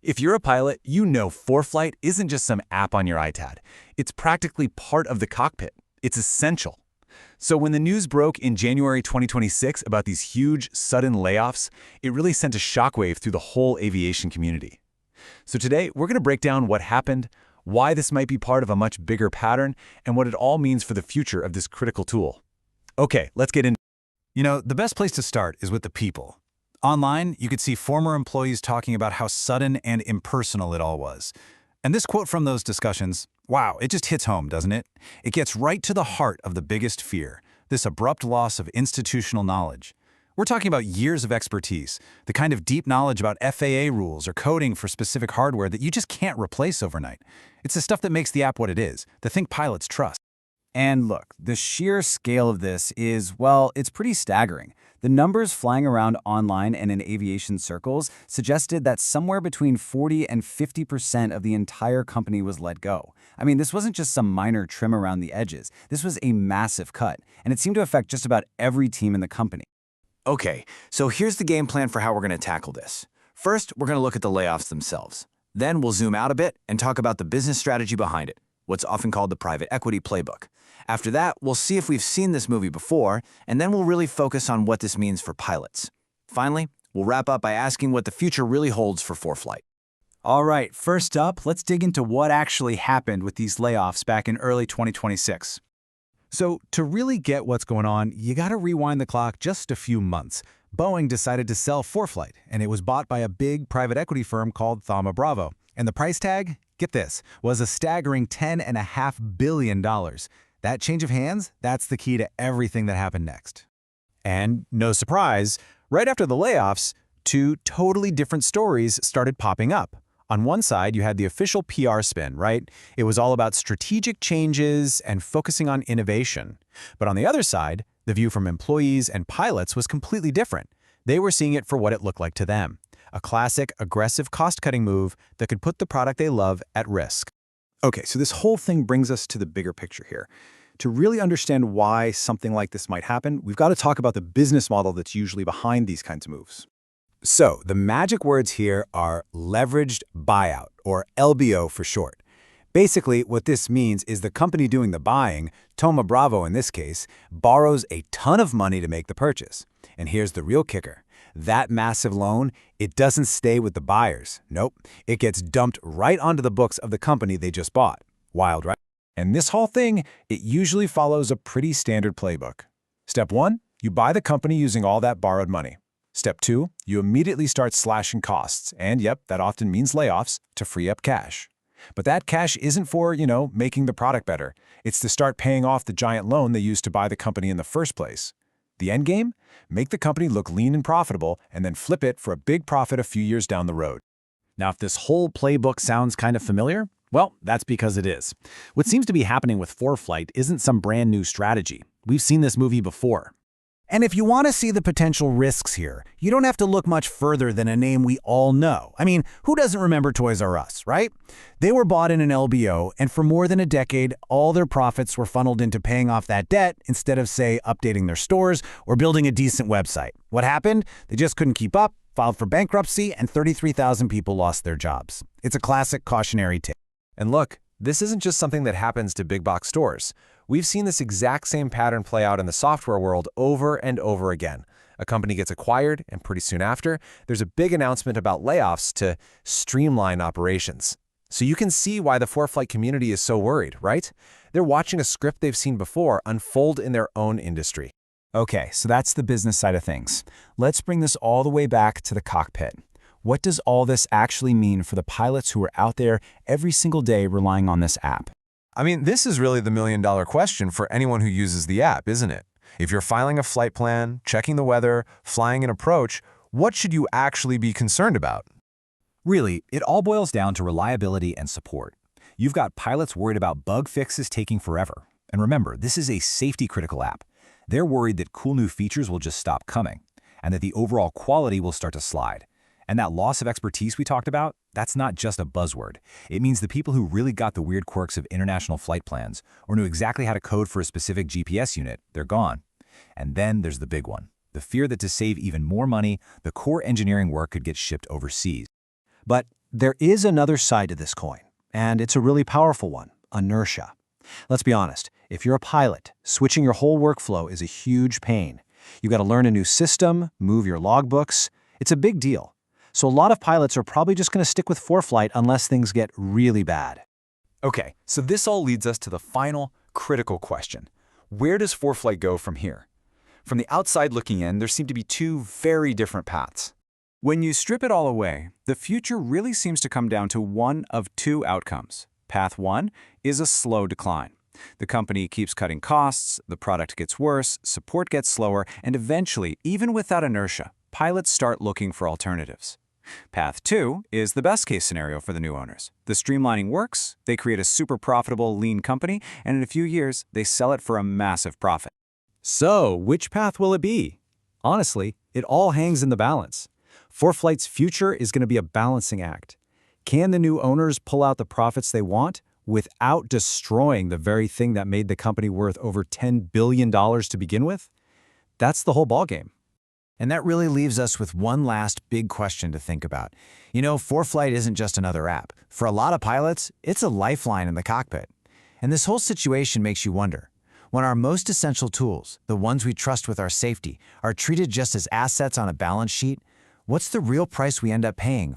If you're a pilot, you know ForeFlight isn't just some app on your iPad. It's practically part of the cockpit. It's essential. So when the news broke in January 2026 about these huge, sudden layoffs, it really sent a shockwave through the whole aviation community. So today, we're going to break down what happened, why this might be part of a much bigger pattern, and what it all means for the future of this critical tool. Okay, let's get into The best place to start is with the people. Online, you could see former employees talking about how sudden and impersonal it all was. And this quote from those discussions, wow, it just hits home, doesn't it? It gets right to the heart of the biggest fear, this abrupt loss of institutional knowledge. We're talking about years of expertise, the kind of deep knowledge about FAA rules or coding for specific hardware that you just can't replace overnight. It's the stuff that makes the app what it is, the thing pilots trust. And look, the sheer scale of this is, well, it's pretty staggering. The numbers flying around online and in aviation circles suggested that somewhere between 40 and 50% of the entire company was let go. I mean, this wasn't just some minor trim around the edges. This was a massive cut, and it seemed to affect just about every team in the company. Okay, so here's the game plan for how we're going to tackle this. First, we're going to look at the layoffs themselves. Then we'll zoom out a bit and talk about the business strategy behind it, what's often called the private equity playbook. After that, we'll see if we've seen this movie before, and then we'll really focus on what this means for pilots. Finally, we'll wrap up by asking what the future really holds for ForeFlight. All right, first up, let's dig into what actually happened with these layoffs back in early 2026. So to really get what's going on, you gotta rewind the clock just a few months. Boeing decided to sell ForeFlight, and it was bought by a big private equity firm called Thoma Bravo. And the price tag, get this, was a staggering $10.5 billion. That change of hands, that's the key to everything that happened next. And no surprise, right after the layoffs, two totally different stories started popping up. On one side, you had the official PR spin, right? It was all about strategic changes and focusing on innovation. But on the other side, the view from employees and pilots was completely different. They were seeing it for what it looked like to them. A classic, aggressive cost-cutting move that could put the product they love at risk. Okay, so this whole thing brings us to the bigger picture here. To really understand why something like this might happen, we've got to talk about the business model that's usually behind these kinds of moves. So the magic words here are leveraged buyout, or LBO for short. Basically, what this means is the company doing the buying, Thoma Bravo in this case, borrows a ton of money to make the purchase. And here's the real kicker. That massive loan, it doesn't stay with the buyers. Nope, it gets dumped right onto the books of the company they just bought. Wild, right? And this whole thing, it usually follows a pretty standard playbook. Step 1, you buy the company using all that borrowed money. Step 2, you immediately start slashing costs, and yep, that often means layoffs, to free up cash. But that cash isn't for, making the product better. It's to start paying off the giant loan they used to buy the company in the first place. The end game? Make the company look lean and profitable, and then flip it for a big profit a few years down the road. Now, if this whole playbook sounds kind of familiar, well, that's because it is. What seems to be happening with ForeFlight isn't some brand new strategy. We've seen this movie before. And if you want to see the potential risks here, you don't have to look much further than a name we all know. I mean, who doesn't remember Toys R Us, right? They were bought in an LBO, and for more than a decade, all their profits were funneled into paying off that debt instead of, say, updating their stores or building a decent website. What happened? They just couldn't keep up, filed for bankruptcy, and 33,000 people lost their jobs. It's a classic cautionary tale. And look, this isn't just something that happens to big box stores. We've seen this exact same pattern play out in the software world over and over again. A company gets acquired, and pretty soon after, there's a big announcement about layoffs to streamline operations. So you can see why the ForeFlight community is so worried, right? They're watching a script they've seen before unfold in their own industry. Okay, so that's the business side of things. Let's bring this all the way back to the cockpit. What does all this actually mean for the pilots who are out there every single day relying on this app? I mean, this is really the million-dollar question for anyone who uses the app, isn't it? If you're filing a flight plan, checking the weather, flying an approach, what should you actually be concerned about? Really, it all boils down to reliability and support. You've got pilots worried about bug fixes taking forever. And remember, this is a safety-critical app. They're worried that cool new features will just stop coming, and that the overall quality will start to slide. And that loss of expertise we talked about, that's not just a buzzword. It means the people who really got the weird quirks of international flight plans or knew exactly how to code for a specific GPS unit, they're gone. And then there's the big one, the fear that to save even more money, the core engineering work could get shipped overseas. But There is another side to this coin, and it's a really powerful one: inertia. Let's be honest, if you're a pilot, switching your whole workflow is a huge pain. You got to learn a new system, move your logbooks. It's a big deal. So a lot of pilots are probably just going to stick with ForeFlight unless things get really bad. Okay, so this all leads us to the final, critical question. Where does ForeFlight go from here? From the outside looking in, there seem to be two very different paths. When you strip it all away, the future really seems to come down to one of two outcomes. Path 1 is a slow decline. The company keeps cutting costs, the product gets worse, support gets slower, and eventually, even without inertia, pilots start looking for alternatives. Path 2 is the best-case scenario for the new owners. The streamlining works, they create a super profitable, lean company, and in a few years, they sell it for a massive profit. So, which path will it be? Honestly, it all hangs in the balance. ForeFlight's future is going to be a balancing act. Can the new owners pull out the profits they want without destroying the very thing that made the company worth over $10 billion to begin with? That's the whole ballgame. And that really leaves us with one last big question to think about. You know, ForeFlight isn't just another app. For a lot of pilots, it's a lifeline in the cockpit. And this whole situation makes you wonder, when our most essential tools, the ones we trust with our safety, are treated just as assets on a balance sheet, what's the real price we end up paying